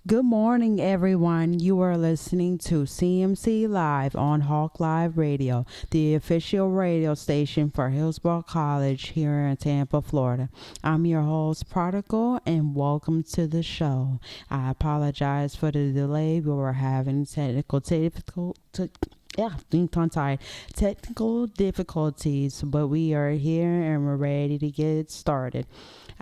Good morning, everyone. You are listening to CMC Live on Hawk Live Radio, the official radio station for Hillsborough College here in Tampa, Florida. I'm your host, Prodigal, and welcome to the show. I apologize for the delay. We were having being tongue-tied. Technical difficulties, but we are here and we're ready to get started.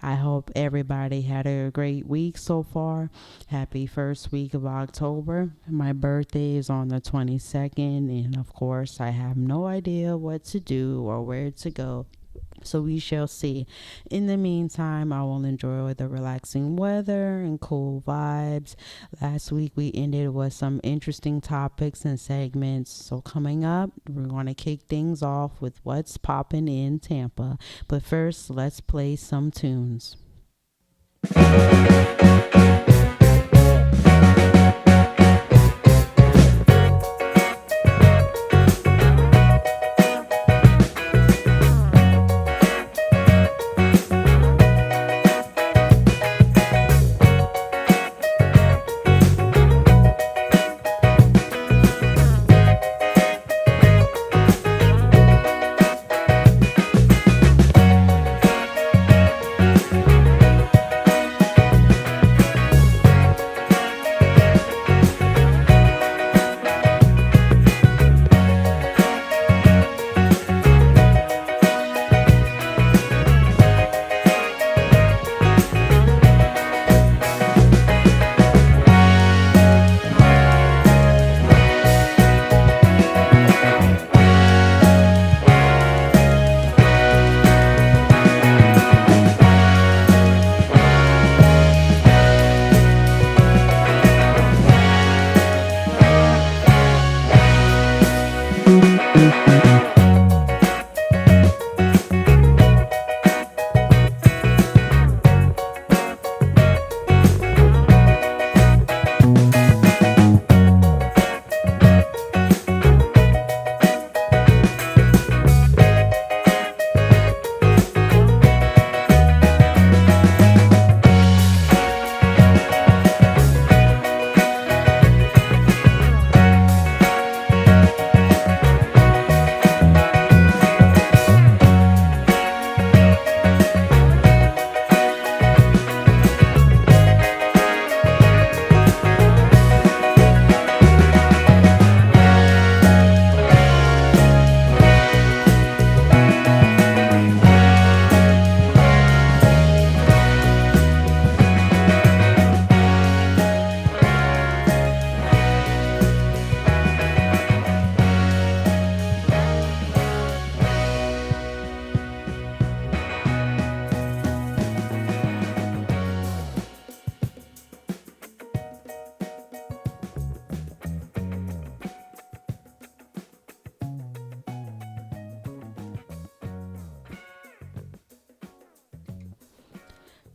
I hope everybody had a great week so far. Happy first week of October. My birthday is on the 22nd, and of course, I have no idea what to do or where to go. So we shall see. In the meantime, I will enjoy the relaxing weather and cool vibes. Last week we ended with some interesting topics and segments. So coming up, we're going to kick things off with what's popping in Tampa. But first, let's play some tunes.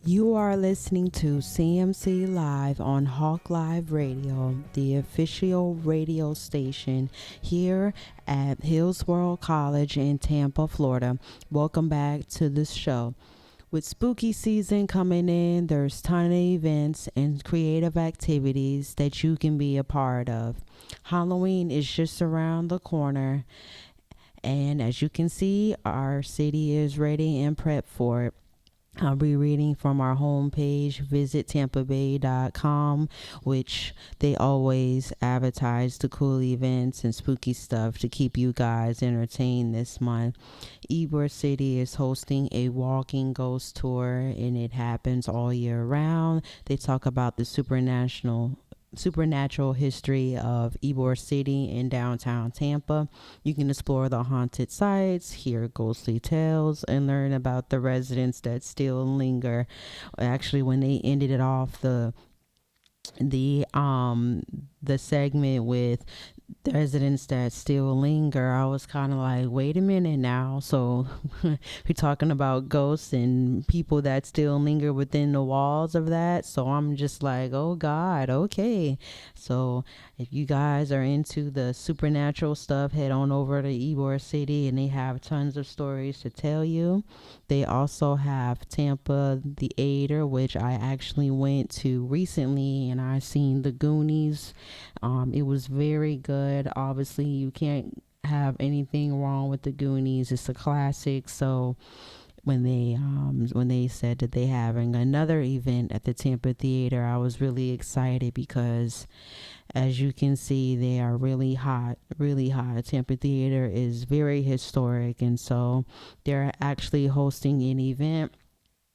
You are listening to CMC Live on Hawk Live Radio, the official radio station here at Hillsborough College in Tampa, Florida. Welcome back to the show. With spooky season coming in, there's ton of events and creative activities that you can be a part of. Halloween is just around the corner, and as you can see, our city is ready and prepped for it. I'll be reading from our homepage, visit tampabay.com, which they always advertise the cool events and spooky stuff to keep you guys entertained this month. Ybor City is hosting a walking ghost tour, and it happens all year round. They talk about the supernatural history of Ybor City in downtown Tampa. You can explore the haunted sites, hear ghostly tales, and learn about the residents that still linger. Actually, when they ended it off the the segment with residents that still linger. I was kind of like, wait a minute now. So we're talking about ghosts and people that still linger within the walls of that. So I'm just like, oh God, okay. So if you guys are into the supernatural stuff, head on over to Ybor City and they have tons of stories to tell you. They also have Tampa Theater, which I actually went to recently and I seen the Goonies. It was very good. Obviously, you can't have anything wrong with the Goonies. It's a classic. So when they said that they having another event at the Tampa Theater, I was really excited because as you can see, they are really hot, really hot. Tampa Theater is very historic, and so they're actually hosting an event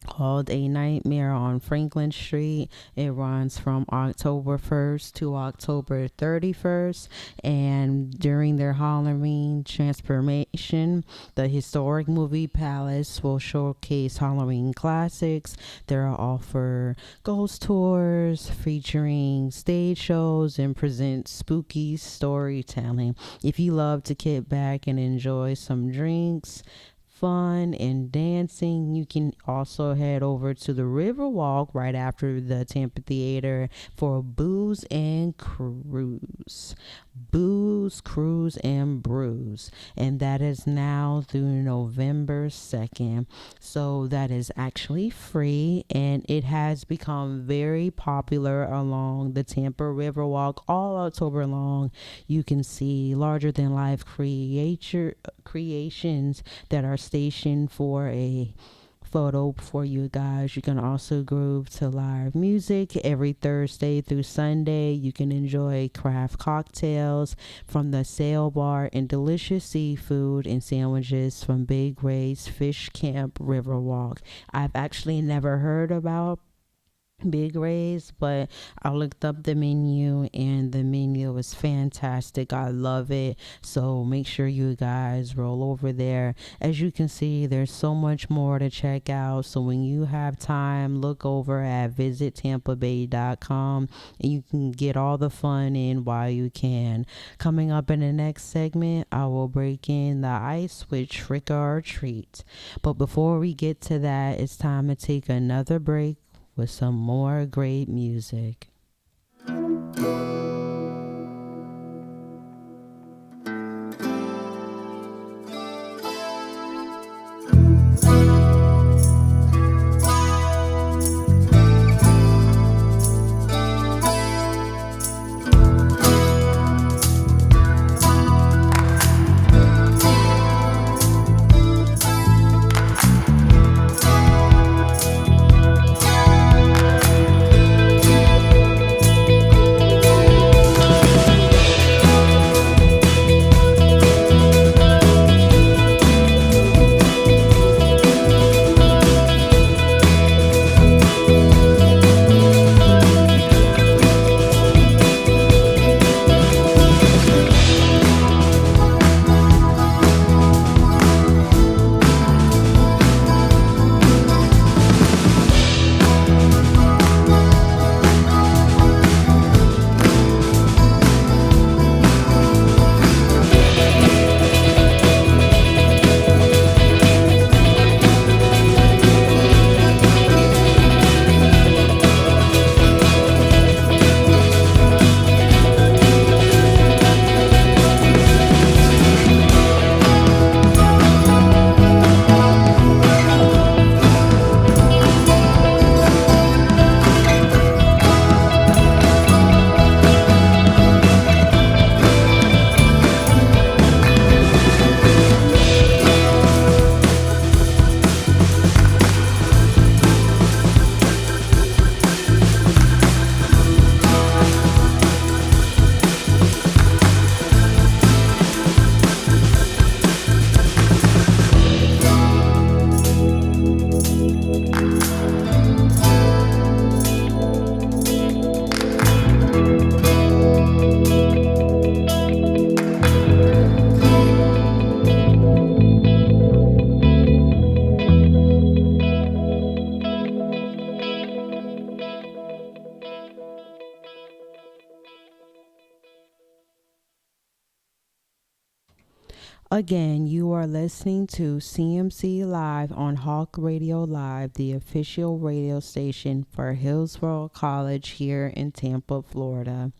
called A Nightmare on Franklin Street. It runs from October 1st to October 31st. And during their Halloween transformation, the historic movie Palace will showcase Halloween classics. There are offer ghost tours featuring stage shows and present spooky storytelling. If you love to kick back and enjoy some drinks, fun and dancing, you can also head over to the Riverwalk right after the Tampa Theater for Booze and Cruise. Booze, Cruise, and Brews. And that is now through November 2nd. So that is actually free and it has become very popular along the Tampa Riverwalk all October long. You can see larger than life creations that are stationed for a photo for you guys. You can also groove to live music every Thursday through Sunday. You can enjoy craft cocktails from the sail bar and delicious seafood and sandwiches from Big Ray's Fish Camp Riverwalk. I've actually never heard about Big Ray's, but I looked up the menu and the menu is fantastic. I love it. So make sure you guys roll over there. As you can see, there's so much more to check out. So when you have time, look over at visitampabay.com and you can get all the fun in while you can. Coming up in the next segment, I will break in the ice with Trick or Treat. But before we get to that, it's time to take another break with some more great music. Again, you are listening to CMC Live on Hawk Radio Live, the official radio station for Hillsborough College here in Tampa, Florida.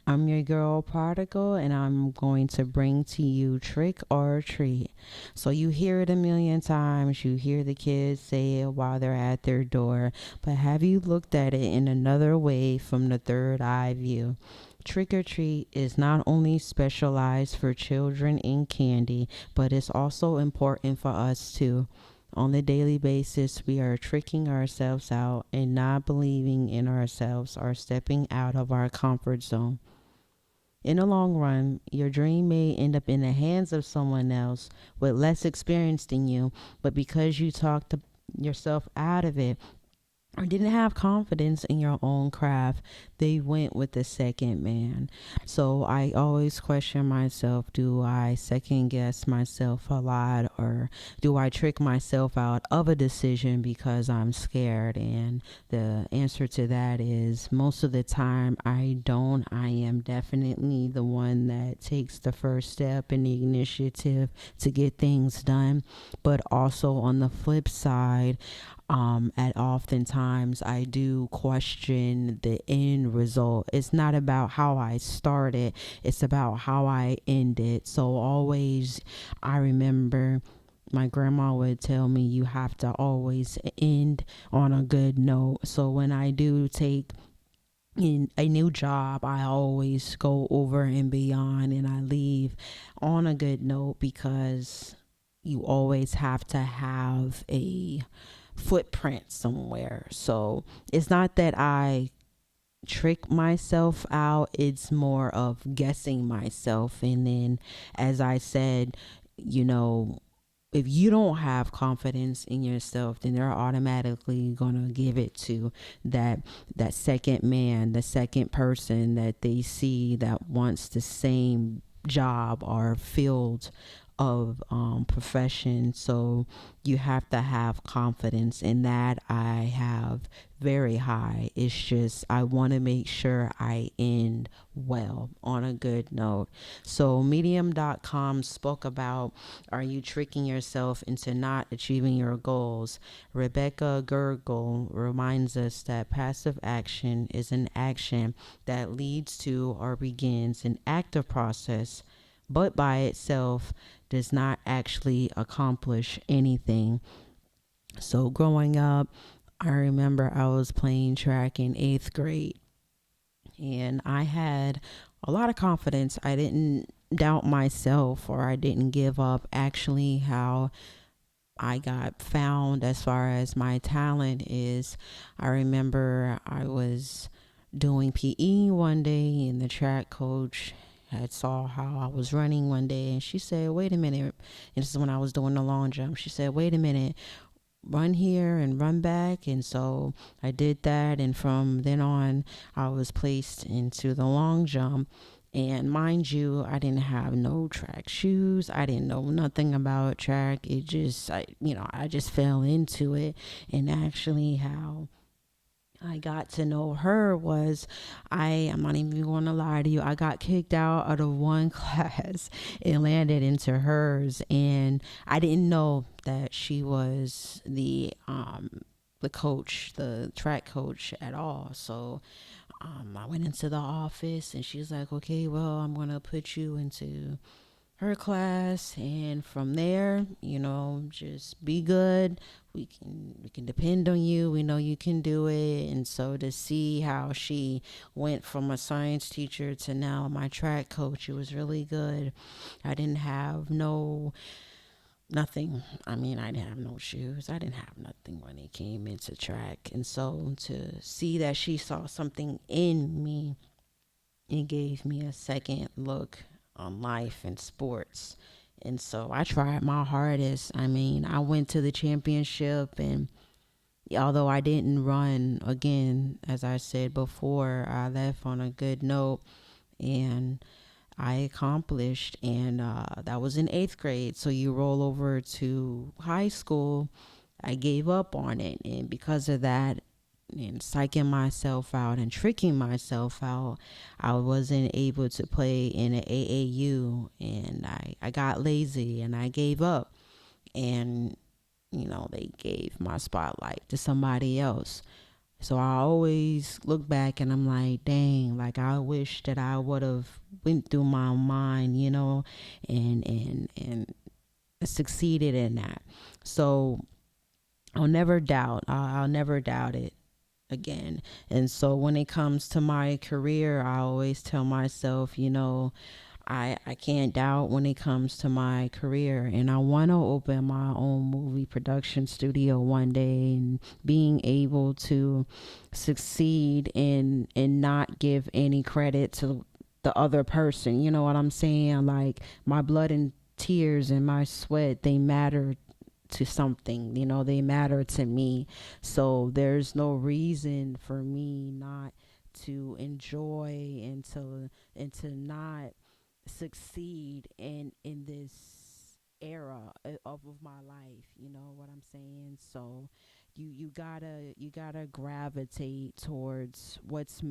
I'm your girl Prodigal, and I'm going to bring to you Trick or Treat. So you hear it a million times, you hear the kids say it while they're at their door, but have you looked at it in another way from the third eye view? Trick or Treat is not only specialized for children in candy, but it's also important for us too. On a daily basis, we are tricking ourselves out and not believing in ourselves or stepping out of our comfort zone. In the long run, your dream may end up in the hands of someone else with less experience than you, but because you talked yourself out of it, or didn't have confidence in your own craft, they went with the second man. So I always question myself, do I second guess myself a lot, or do I trick myself out of a decision because I'm scared? And the answer to that is most of the time I don't. I am definitely the one that takes the first step in the initiative to get things done. But also on the flip side, at oftentimes I do question the end result. It's not about how I started, it's about how I ended. So always, I remember my grandma would tell me you have to always end on a good note. So when I do take in a new job, I always go over and beyond and I leave on a good note, because you always have to have a footprint somewhere. So it's not that I trick myself out, it's more of guessing myself. And then, as I said, you know, if you don't have confidence in yourself, then they're automatically gonna give it to that second man, the second person that they see that wants the same job or field of profession. So you have to have confidence in that. I have very high. It's just I want to make sure I end well on a good note. So medium.com spoke about, are you tricking yourself into not achieving your goals? Rebecca Gergel reminds us that passive action is an action that leads to or begins an active process, but by itself does not actually accomplish anything. So growing up, I remember I was playing track in 8th grade, and I had a lot of confidence. I didn't doubt myself, or I didn't give up. Actually, how I got found as far as my talent is, I remember I was doing PE one day, and the track coach had saw how I was running one day, and she said, wait a minute. And this is when I was doing the long jump. She said, wait a minute, run here and run back. And so I did that, and from then on I was placed into the long jump. And mind you, I didn't have no track shoes. I didn't know nothing about track. It just, I just fell into it. And actually, how I got to know her was, I'm not even going to lie to you, I got kicked out of the one class and landed into hers, and I didn't know that she was the coach, the track coach at all. So I went into the office, and she's like, okay, well, I'm going to put you into her class, and from there, just be good. We can depend on you. We know you can do it. And so to see how she went from a science teacher to now my track coach, it was really good. I didn't have nothing. I mean, I didn't have no shoes. I didn't have nothing when it came into track. And so to see that she saw something in me, it gave me a second look on life and sports. And so I tried my hardest. I mean, I went to the championship, and although I didn't run again, as I said before, I left on a good note, and I accomplished. And that was in 8th grade. So you roll over to high school, I gave up on it. And because of that, and psyching myself out and tricking myself out. I wasn't able to play in an AAU, and I got lazy and I gave up. And, they gave my spotlight to somebody else. So I always look back and I'm like, dang, like I wish that I would have went through my mind, and succeeded in that. So I'll never doubt it again. And so when it comes to my career, I always tell myself, I can't doubt when it comes to my career, and I want to open my own movie production studio one day, and being able to succeed and not give any credit to the other person. You know what I'm saying? Like my blood and tears and my sweat, they matter to something, they matter to me. So there's no reason for me not to enjoy and to not succeed in this era of my life. You know what I'm saying? So you gotta gravitate towards what's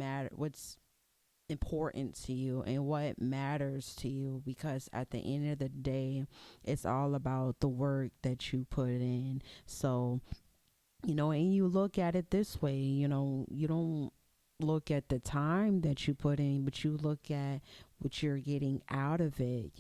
important to you and what matters to you, because at the end of the day, it's all about the work that you put in. So, and you look at it this way, you don't look at the time that you put in, but you look at what you're getting out of it,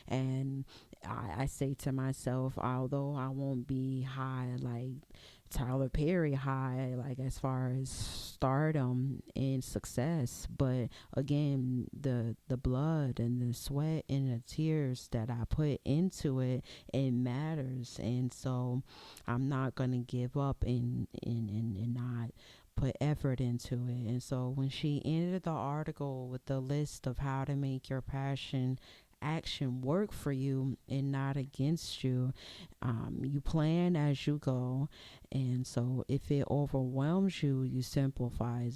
and I say to myself, although I won't be high like Tyler Perry high, like as far as stardom and success, but again, the blood and the sweat and the tears that I put into it, it matters. And so I'm not gonna give up and not put effort into it. And so when she ended the article with the list of how to make your passion action work for you and not against you, you plan as you go. And so if it overwhelms you, you simplify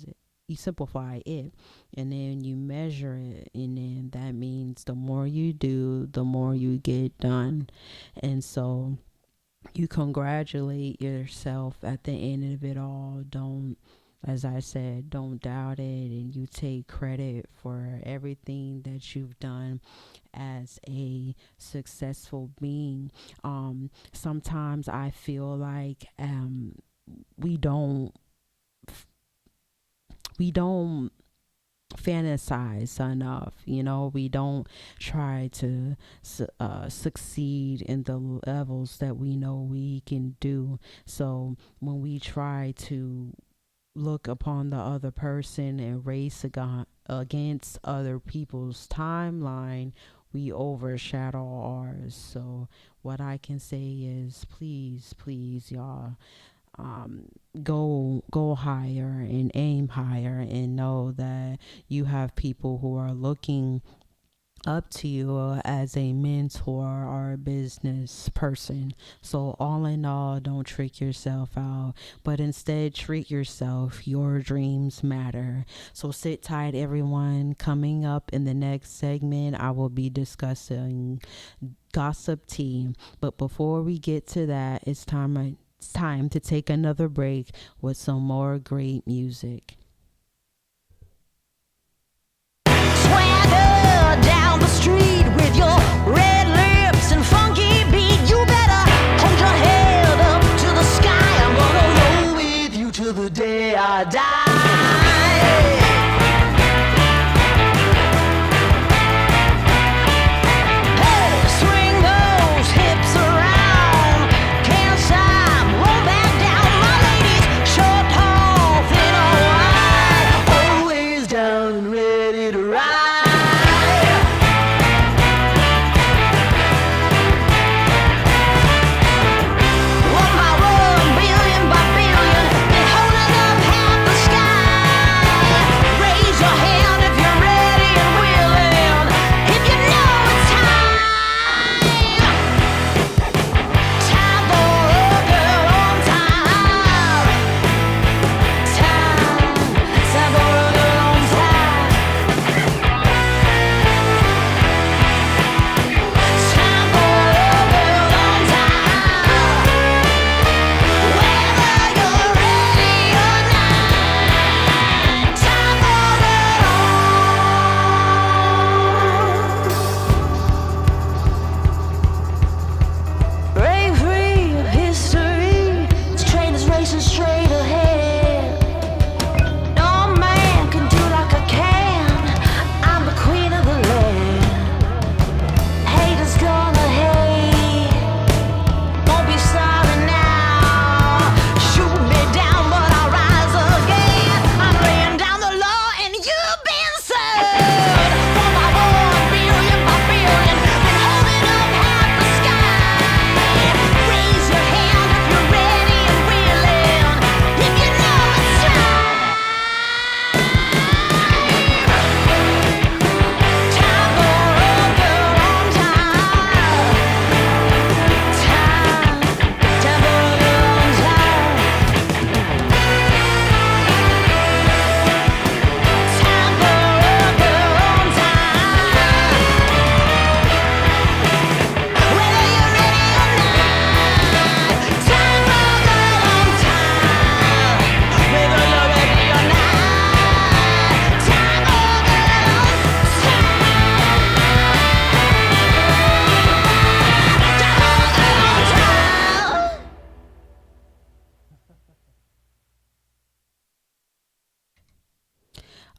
it, and then you measure it, and then that means the more you do, the more you get done. And so you congratulate yourself at the end of it all. Don't, as I said, don't doubt it, and you take credit for everything that you've done as a successful being. Sometimes I feel like we don't fantasize enough. We don't try to succeed in the levels that we know we can do. So when we try to look upon the other person and race against other people's timeline, we overshadow ours. So what I can say is, please, y'all, go higher and aim higher, and know that you have people who are looking up to you as a mentor or a business person. So all in all, don't trick yourself out, but instead treat yourself. Your dreams matter. So sit tight, everyone. Coming up in the next segment, I will be discussing gossip tea. But before we get to that, it's time to take another break with some more great music. Swagger down the street with your red lips and funky beat. You better hold your head up to the sky. I'm gonna roll with you till the day I die.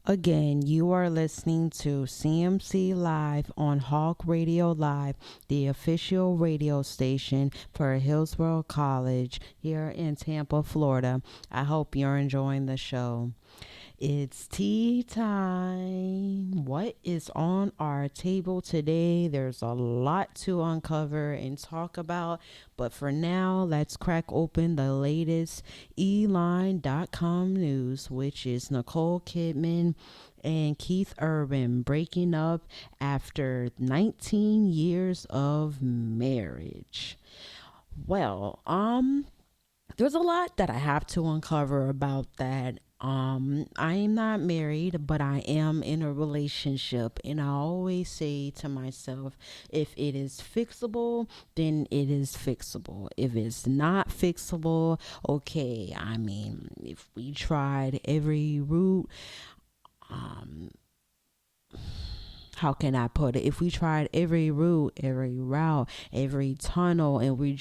Again, you are listening to CMC Live on Hawk Radio Live, the official radio station for Hillsborough College here in Tampa, Florida. I hope you're enjoying the show. It's tea time. What is on our table today? There's a lot to uncover and talk about, but for now, let's crack open the latest eline.com news, which is Nicole Kidman and Keith Urban breaking up after 19 years of marriage. Well, there's a lot that I have to uncover about that. I am not married, but I am in a relationship, and I always say to myself, if it is fixable, then it is fixable. If it's not fixable, okay. I mean, if we tried every route, um, how can I put it? If we tried every route, every route, every tunnel, and we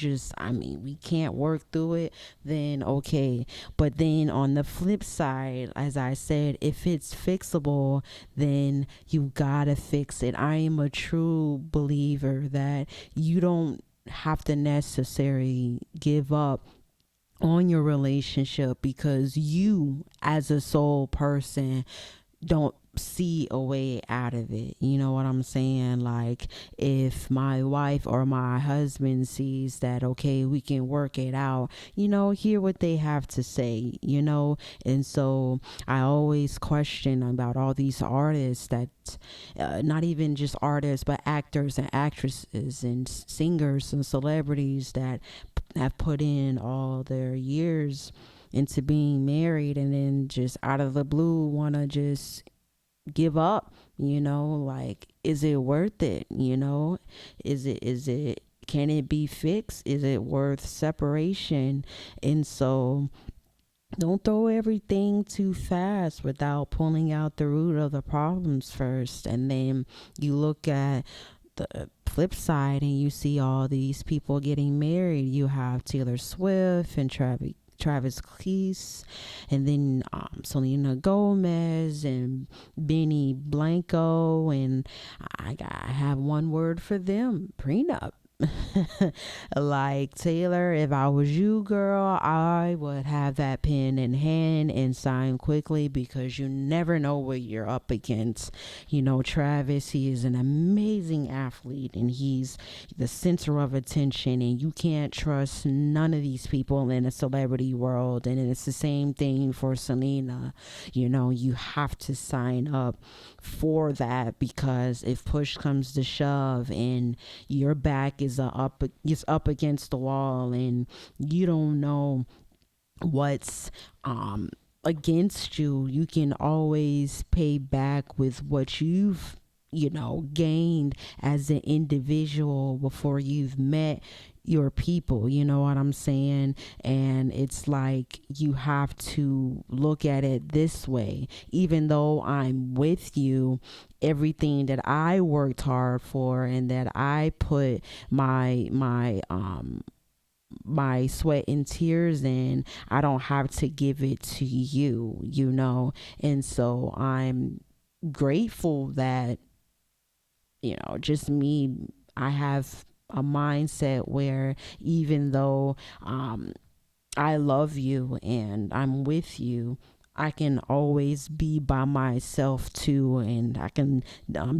can't work through it, then okay. But then on the flip side, as I said, if it's fixable, then you gotta fix it. I am a true believer that you don't have to necessarily give up on your relationship because you, as a sole person, don't see a way out of it. You know what I'm saying? Like, if my wife or my husband sees that, okay, we can work it out, hear what they have to say. And so I always question about all these artists that, not even just artists, but actors and actresses and singers and celebrities that have put in all their years into being married and then just out of the blue want to just give up. Like, is it worth it? Is it can it be fixed? Is it worth separation? And so don't throw everything too fast without pulling out the root of the problems first. And then you look at the flip side and you see all these people getting married. You have Taylor Swift and Travis Cleese, and then Selena Gomez and Benny Blanco, and I have one word for them: prenup. Like, Taylor, if I was you, girl, I would have that pen in hand and sign quickly because you never know what you're up against. Travis, he is an amazing athlete and he's the center of attention, and you can't trust none of these people in a celebrity world. And it's the same thing for Selena. You have to sign up for that, because if push comes to shove and your back is up against the wall and you don't know what's against you, you can always pay back with what you've gained as an individual before you've met your people. You know what I'm saying? And it's like, you have to look at it this way: even though I'm with you, everything that I worked hard for and that I put my sweat and tears in, I don't have to give it to you. And so I'm grateful that, just me, I have a mindset where even though I love you and I'm with you, I can always be by myself too, and I can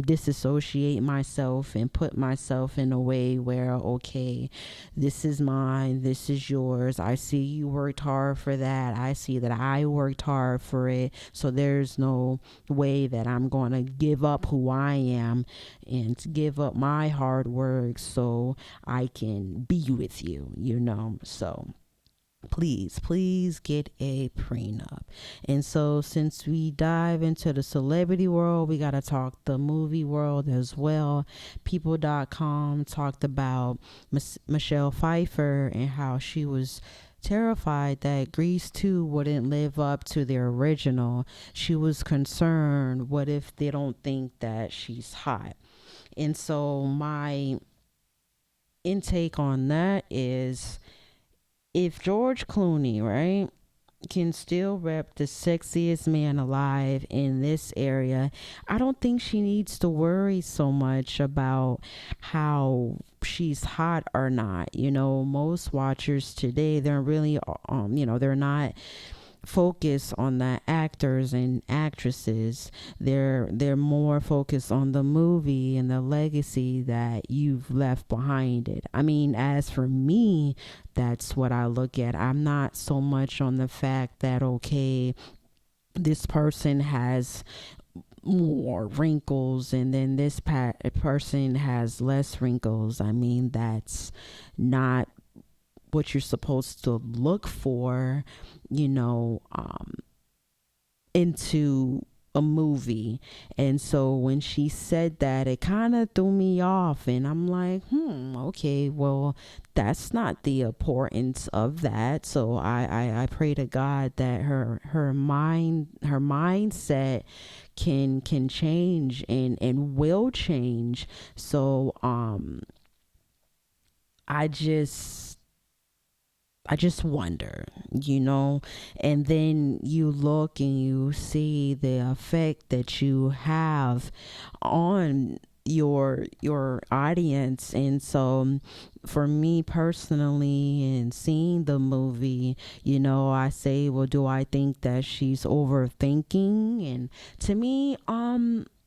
disassociate myself and put myself in a way where, okay, this is mine, this is yours. I see you worked hard for that. I see that I worked hard for it. So there's no way that I'm going to give up who I am and to give up my hard work so I can be with you. So please get a prenup. And so, since we dive into the celebrity world, we got to talk the movie world as well. People.com talked about Michelle Pfeiffer and how she was terrified that Grease 2 wouldn't live up to the original. She was concerned, what if they don't think that she's hot? And so my intake on that is, if George Clooney, right, can still rep the sexiest man alive in this area, I don't think she needs to worry so much about how she's hot or not. You know, most watchers today, they're really, they're not focused on the actors and actresses. They're more focused on the movie and the legacy that you've left behind it. I mean, as for me, that's what I look at. I'm not so much on the fact that, okay, this person has more wrinkles and then this person has less wrinkles. I mean, that's not what you're supposed to look for, you know, into a movie. And so when she said that, it kind of threw me off, and I'm like, okay, well, that's not the importance of that. So I pray to God that her mindset can change and will change. So I just wonder, you know, and then you look and you see the effect that you have on your audience. And so for me personally, and seeing the movie, you know, I say, well, do I think that she's overthinking? And to me,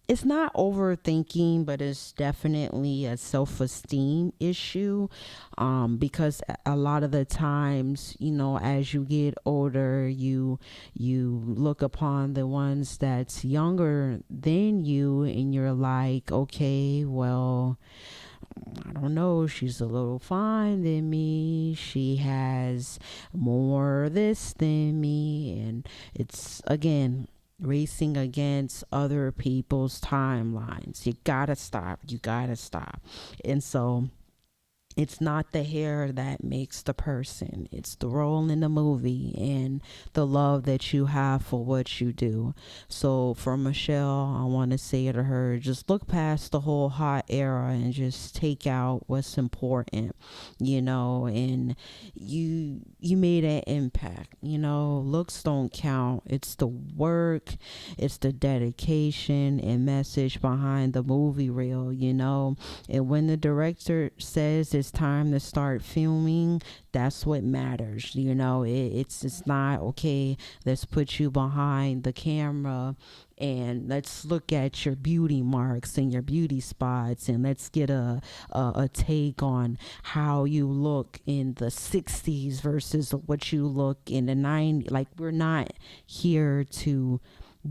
it's not overthinking, but it's definitely a self-esteem issue, because a lot of the times, you know, as you get older, you look upon the ones that's younger than you, and you're like, okay, well, I don't know, she's a little fine than me, she has more this than me, and it's, again, racing against other people's timelines. You gotta stop. You gotta stop. And so it's not the hair that makes the person. It's the role in the movie and the love that you have for what you do. So for Michelle, I want to say to her, just look past the whole hot era and just take out what's important, you know, and you made an impact. You know, looks don't count. It's the work, it's the dedication and message behind the movie reel, you know. And when the director says it's time to start filming, that's what matters. You know, it's not, okay, let's put you behind the camera and let's look at your beauty marks and your beauty spots, and let's get a take on how you look in the 60s versus what you look in the 90s. Like, we're not here to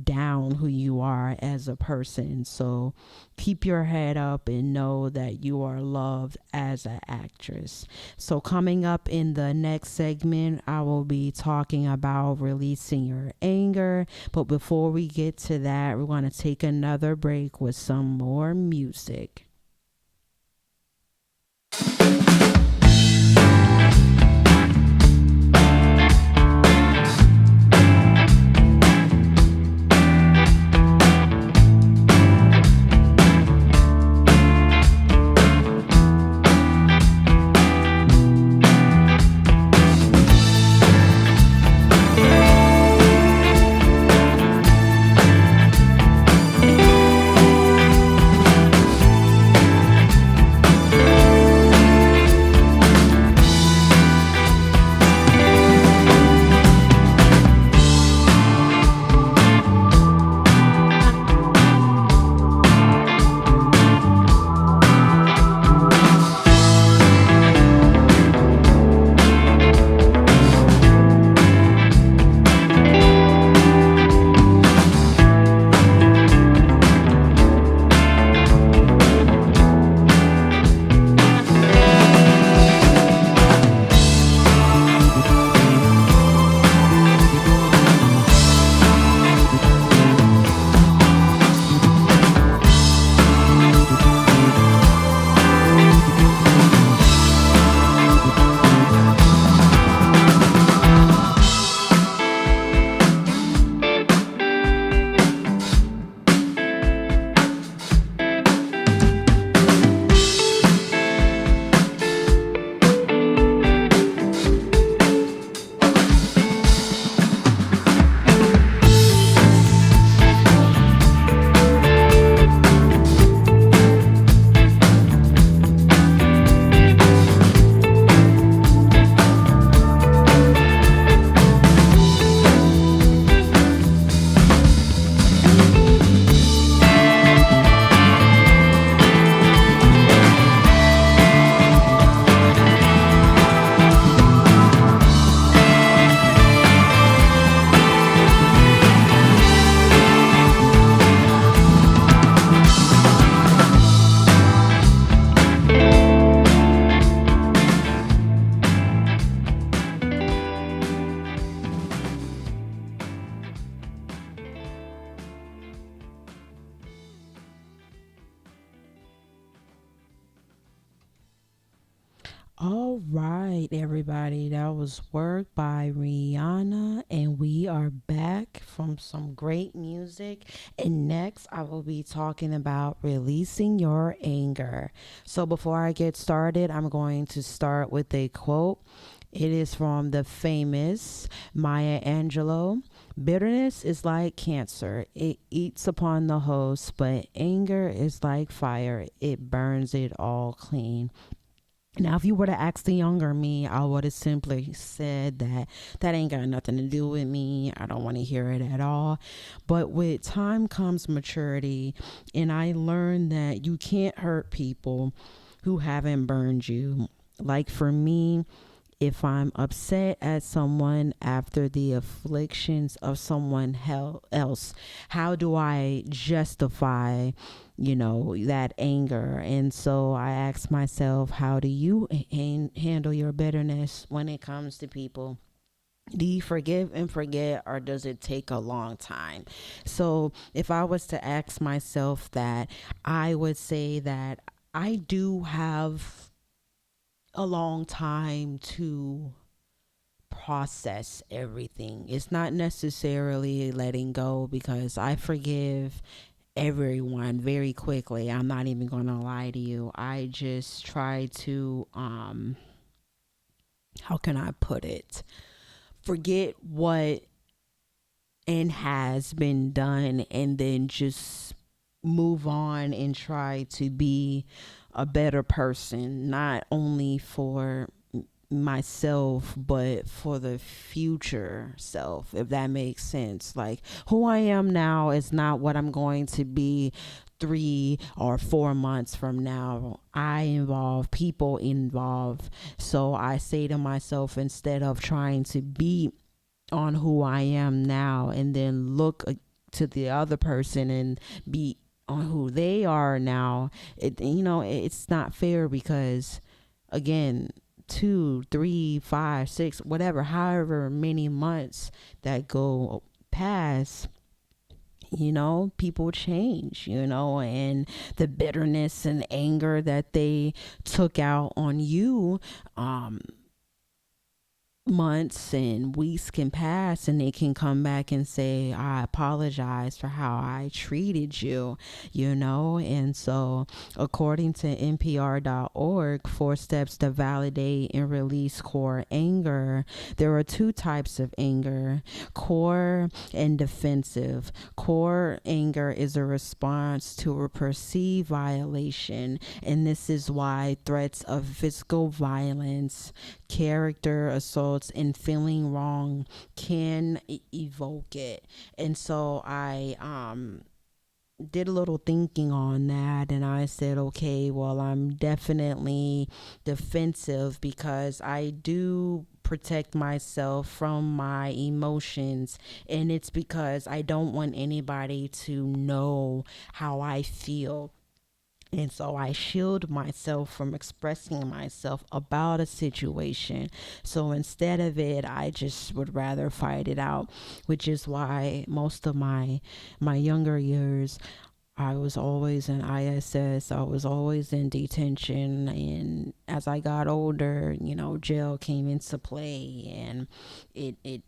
down who you are as a person. So keep your head up and know that you are loved as an actress. So coming up in the next segment, I will be talking about releasing your anger. But before we get to that, we're going to take another break with some more music. All right, everybody. That was work by Rihanna, and we are back from some great music. And next, I will be talking about releasing your anger. So, before I get started, I'm going to start with a quote. It is from the famous Maya Angelou. Bitterness is like cancer. It eats upon the host, but anger is like fire. It burns it all clean. Now, if you were to ask the younger me, I would have simply said that that ain't got nothing to do with me. I don't want to hear it at all. But with time comes maturity, and I learned that you can't hurt people who haven't burned you. Like for me, if I'm upset at someone after the afflictions of someone else, how do I justify, that anger? And so I ask myself, how do you handle your bitterness when it comes to people? Do you forgive and forget, or does it take a long time? So, if I was to ask myself that, I would say that I do have a long time to process everything. It's not necessarily letting go because I forgive everyone very quickly. I'm not even going to lie to you. I just try to how can I put it? Forget what and has been done, and then just move on and try to be a better person, not only for myself but for the future self, if that makes sense. Like, who I am now is not what I'm going to be 3 or 4 months from now. I involve people involved. So I say to myself, instead of trying to be on who I am now and then look to the other person and be on who they are now, it's not fair because, again, 2, 3, 5, 6, whatever, however many months that go past, people change, and the bitterness and anger that they took out on you, months and weeks can pass, and they can come back and say, I apologize for how I treated you, And so, according to NPR.org, 4 steps to validate and release core anger, there are two types of anger: core and defensive. Core anger is a response to a perceived violation, and this is why threats of physical violence, character assaults, and feeling wrong can evoke it. And so I did a little thinking on that, and I said, okay, well, I'm definitely defensive because I do protect myself from my emotions, and it's because I don't want anybody to know how I feel. And so I shield myself from expressing myself about a situation. So instead of it, I just would rather fight it out, which is why most of my younger years, I was always in ISS. I was always in detention. And as I got older, jail came into play, and it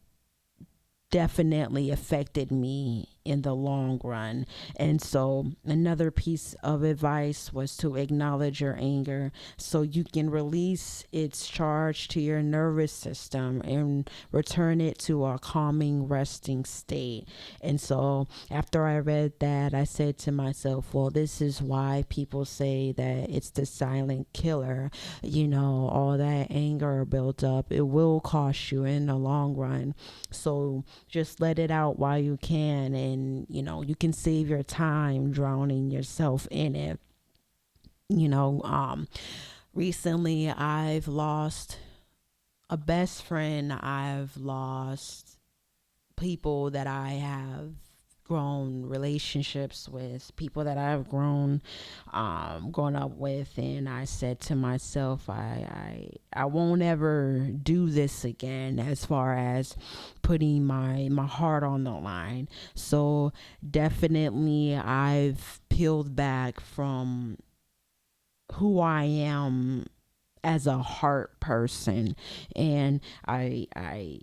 definitely affected me in the long run. And so another piece of advice was to acknowledge your anger so you can release its charge to your nervous system and return it to a calming, resting state. And so after I read that, I said to myself, well, this is why people say that it's the silent killer. All that anger built up, it will cost you in the long run. So just let it out while you can, and you can save your time drowning yourself in it. Recently I've lost a best friend. I've lost people that I have grown relationships with, people that I've grown up with, and I said to myself, I won't ever do this again, as far as putting my heart on the line. So definitely I've peeled back from who I am as a heart person. And I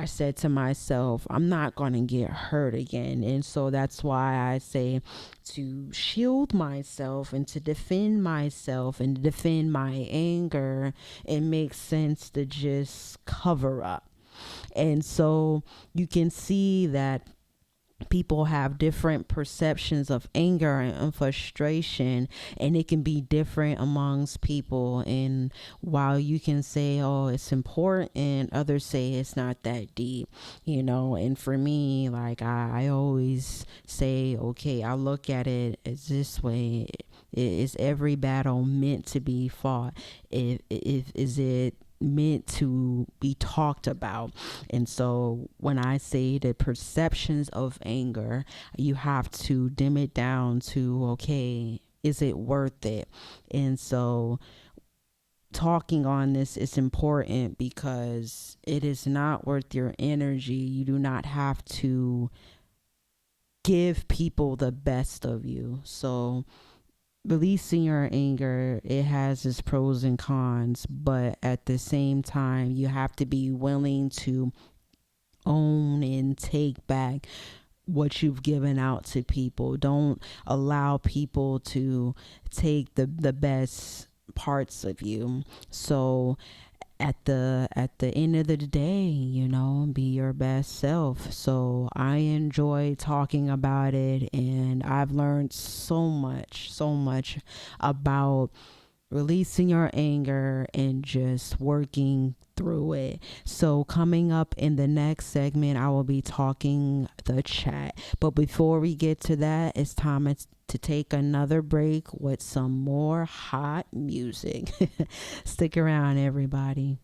said to myself, I'm not going to get hurt again. And so that's why I say to shield myself and to defend myself and to defend my anger, it makes sense to just cover up. And so you can see that people have different perceptions of anger and frustration, and it can be different amongst people. And while you can say, oh, it's important, others say it's not that deep, and for me, like I always say, okay, I look at it as this way. Is every battle meant to be fought? Is it meant to be talked about? And so when I say the perceptions of anger, you have to dim it down to, okay, is it worth it? And so talking on this is important because it is not worth your energy. You do not have to give people the best of you. So releasing your anger, it has its pros and cons, but at the same time, you have to be willing to own and take back what you've given out to people. Don't allow people to take the best parts of you. So at the end of the day, be your best self. So I enjoy talking about it, and I've learned so much about releasing your anger and just working through it. So coming up in the next segment, I will be talking the chat. But before we get to that, it's time to take another break with some more hot music. Stick around, everybody.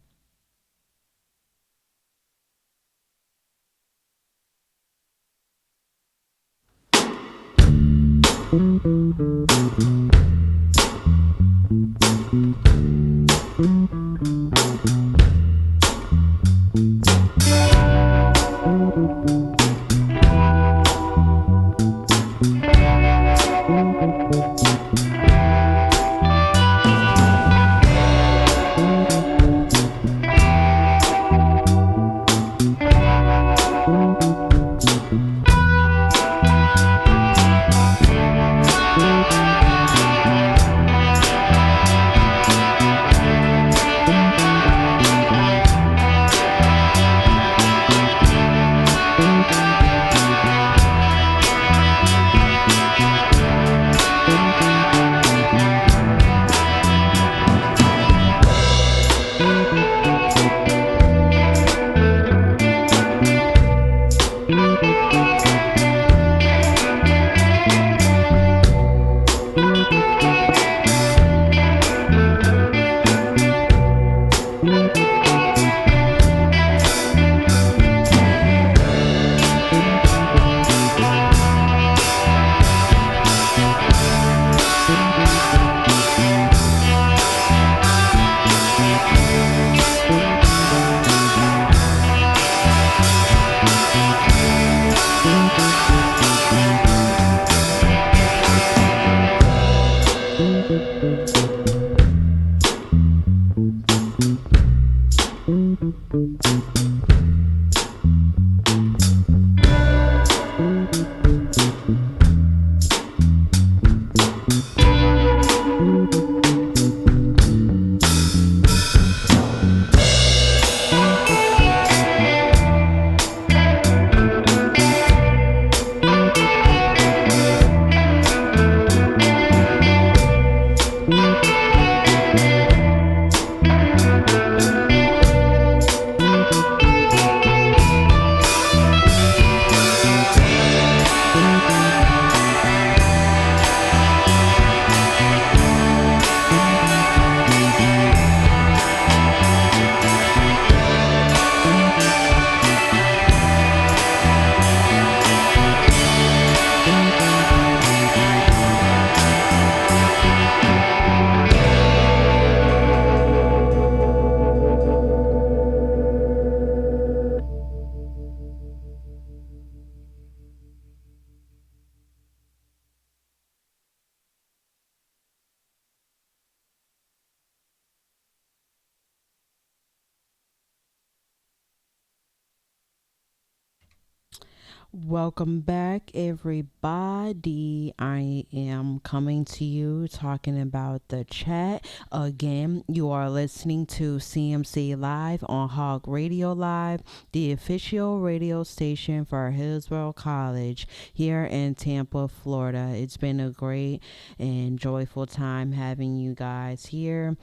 Welcome back, everybody. I am coming to you talking about the chat. Again, you are listening to CMC Live on Hog Radio Live, the official radio station for Hillsborough College here in Tampa, Florida. It's been a great and joyful time having you guys here.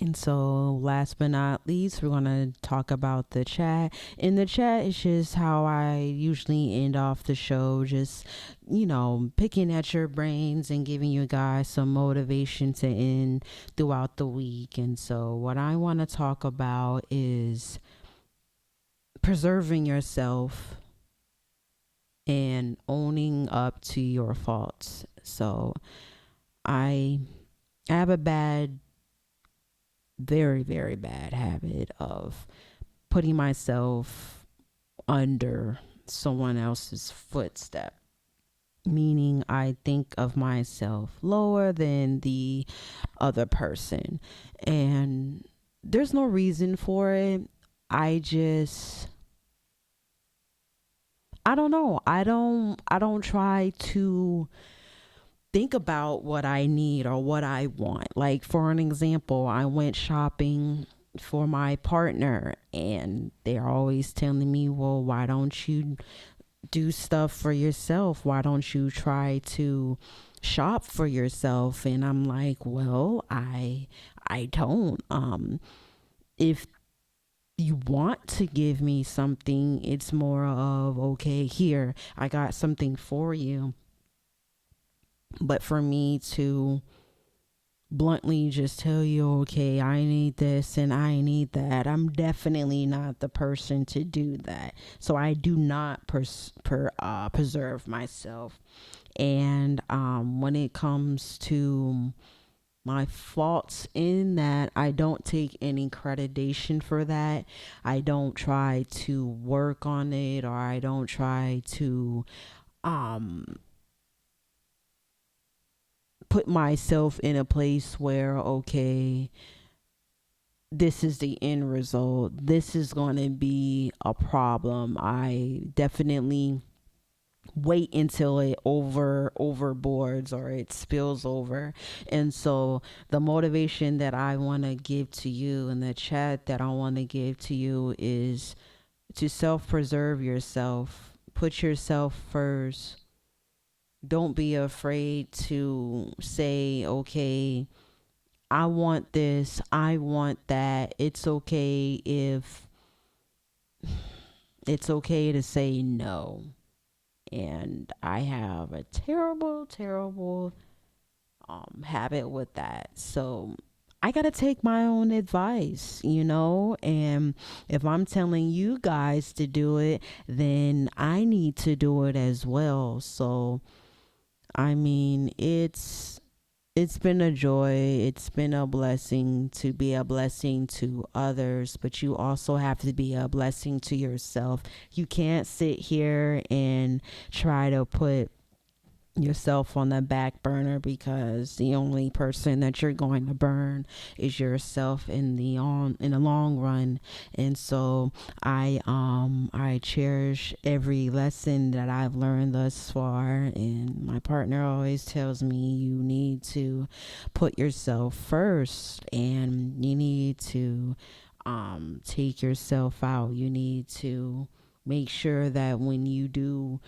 And so, last but not least, we're going to talk about the chat. In the chat, it's just how I usually end off the show, just, picking at your brains and giving you guys some motivation to end throughout the week. And so, what I want to talk about is preserving yourself and owning up to your faults. So, I have a very, very bad habit of putting myself under someone else's footstep. Meaning, I think of myself lower than the other person. And there's no reason for it. I don't know. I don't try to think about what I need or what I want. Like, for an example, I went shopping for my partner and they're always telling me, well, why don't you do stuff for yourself? Why don't you try to shop for yourself? And I'm like, well, I don't. If you want to give me something, it's more of, okay, here, I got something for you. But for me to bluntly just tell you, okay, I need this and I need that, I'm definitely not the person to do that. So I do not preserve myself. And when it comes to my faults in that, I don't take any accreditation for that. I don't try to work on it, or I don't try to put myself in a place where, okay, this is the end result, this is going to be a problem. I definitely wait until it overboards or it spills over. And so the motivation that I want to give to you in the chat, that I want to give to you, is to self-preserve yourself. Put yourself first. Don't be afraid to say, okay, I want this, I want that. It's okay to say no. And I have a terrible habit with that. So I got to take my own advice, and if I'm telling you guys to do it, then I need to do it as well. So I mean, it's been a joy. It's been a blessing to be a blessing to others, but you also have to be a blessing to yourself. You can't sit here and try to put yourself on the back burner, because the only person that you're going to burn is yourself in the long run. And so I cherish every lesson that I've learned thus far, and my partner always tells me, you need to put yourself first, and you need to take yourself out. You need to make sure that when you do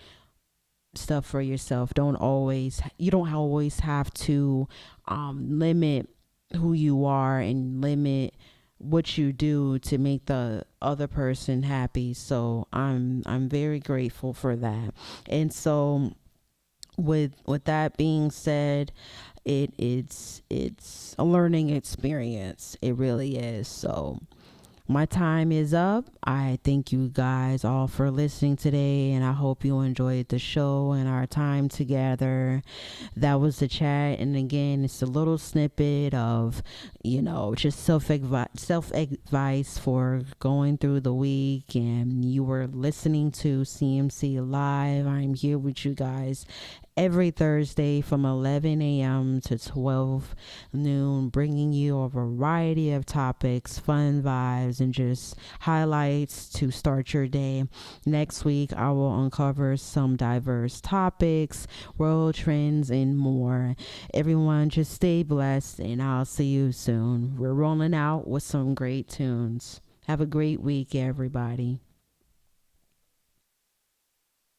stuff for yourself, you don't always have to limit who you are and limit what you do to make the other person happy. So I'm very grateful for that. And so with that being said, it's a learning experience. It really is. So my time is up. I thank you guys all for listening today, and I hope you enjoyed the show and our time together. That was the chat. And again, it's a little snippet of, just self-advice for going through the week. And you were listening to CMC Live. I'm here with you guys every Thursday from 11 a.m. to 12 noon, bringing you a variety of topics, fun vibes, and just highlights to start your day. Next week, I will uncover some diverse topics, world trends, and more. Everyone, just stay blessed, and I'll see you soon. We're rolling out with some great tunes. Have a great week, everybody.